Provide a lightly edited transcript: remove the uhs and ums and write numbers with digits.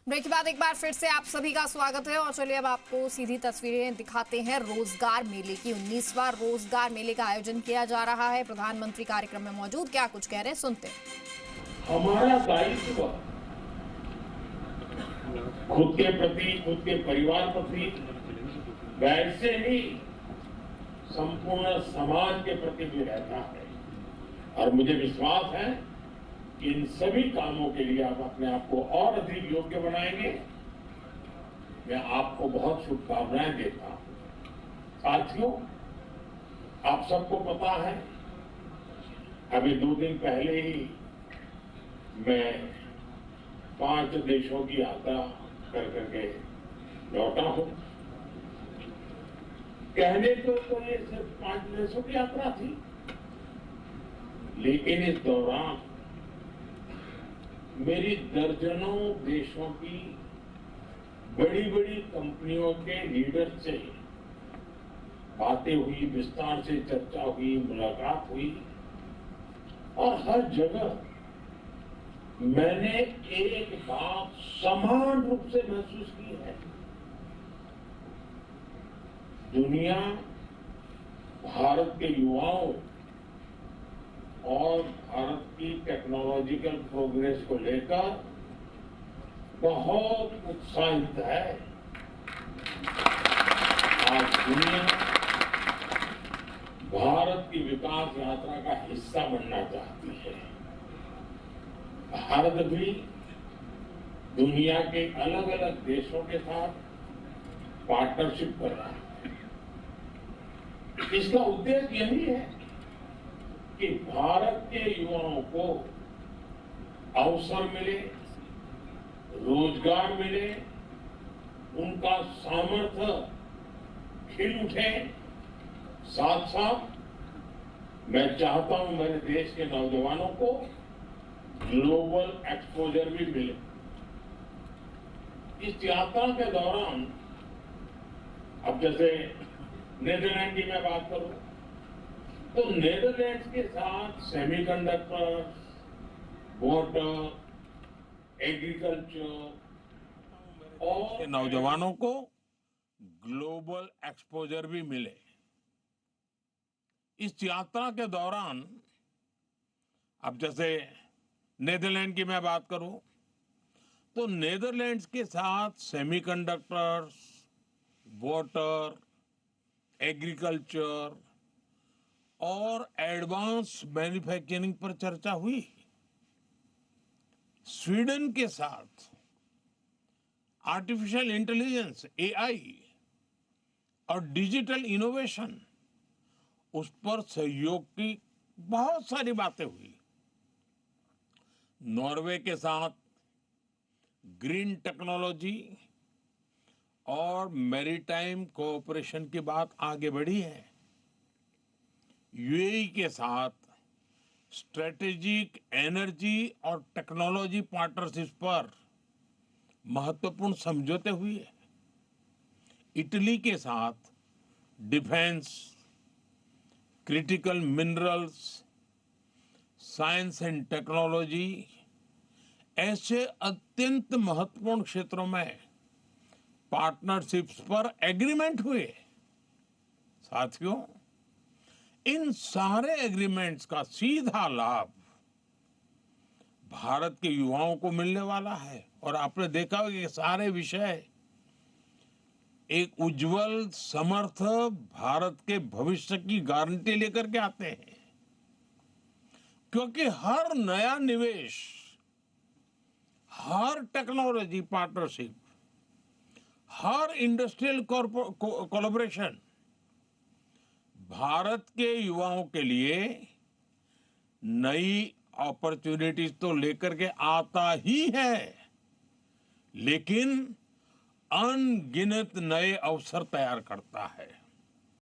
Break के बाद एक बार फिर से आप सभी का स्वागत है और चलिए अब आपको सीधी तस्वीरें दिखाते हैं रोजगार मेले की। 19वां रोजगार मेले का आयोजन किया जा रहा है। प्रधानमंत्री कार्यक्रम में मौजूद क्या कुछ कह रहे हैं, सुनते हैं। हमारा दायित्व खुद के प्रति, खुद के परिवार प्रति, वैसे ही संपूर्ण समाज के प्रति भी रहता है और मुझे विश्वास है कि इन सभी कामों के लिए आप अपने आप को और अधिक योग्य बनाएंगे। मैं आपको बहुत शुभकामनाएं देता हूं। साथियों, आप सबको पता है, अभी 2 दिन पहले ही मैं 5 देशों की यात्रा कर करके लौटा हूं। कहने को तो ये सिर्फ 5 देशों की यात्रा थी, लेकिन इस दौरान मेरी दर्जनों देशों की बड़ी बड़ी कंपनियों के लीडर से बातें हुई, विस्तार से चर्चा हुई, मुलाकात हुई और हर जगह मैंने एक बात समान रूप से महसूस की है। दुनिया भारत के युवाओं और भारत की टेक्नोलॉजिकल प्रोग्रेस को लेकर बहुत उत्साहित है। आज दुनिया भारत की विकास यात्रा का हिस्सा बनना चाहती है। भारत भी दुनिया के अलग अलग देशों के साथ पार्टनरशिप कर रहा है। इसका उद्देश्य यही है कि भारत के युवाओं को अवसर मिले, रोजगार मिले, उनका सामर्थ्य खिल उठे। साथ साथ मैं चाहता हूं मेरे देश के नौजवानों को ग्लोबल एक्सपोजर भी मिले। इस यात्रा के दौरान अब जैसे नीदरलैंड की मैं बात करूं तो नीदरलैंड्स के साथ सेमीकंडक्टर, वाटर, एग्रीकल्चर और नौजवानों को ग्लोबल एक्सपोजर भी मिले। इस यात्रा के दौरान अब जैसे नीदरलैंड की मैं बात करूं तो नीदरलैंड्स के साथ सेमीकंडक्टर्स, वाटर, एग्रीकल्चर और एडवांस मैन्युफैक्चरिंग पर चर्चा हुई। स्वीडन के साथ आर्टिफिशियल इंटेलिजेंस, एआई और डिजिटल इनोवेशन, उस पर सहयोग की बहुत सारी बातें हुई। नॉर्वे के साथ ग्रीन टेक्नोलॉजी और मैरीटाइम कोऑपरेशन की बात आगे बढ़ी है। यूएई के साथ स्ट्रेटेजिक एनर्जी और टेक्नोलॉजी पार्टनरशिप पर महत्वपूर्ण समझौते हुए। इटली के साथ defence, critical minerals, science and technology ऐसे अत्यंत महत्वपूर्ण क्षेत्रों में पार्टनरशिप्स पर एग्रीमेंट हुए। साथियों, इन सारे एग्रीमेंट्स का सीधा लाभ भारत के युवाओं को मिलने वाला है और आपने देखा होगा कि सारे विषय एक उज्जवल, समर्थ भारत के भविष्य की गारंटी लेकर के आते हैं। क्योंकि हर नया निवेश, हर टेक्नोलॉजी पार्टनरशिप, हर इंडस्ट्रियल कोलैबोरेशन भारत के युवाओं के लिए नई अपॉर्चुनिटीज तो लेकर के आता ही है, लेकिन अनगिनत नए अवसर तैयार करता है।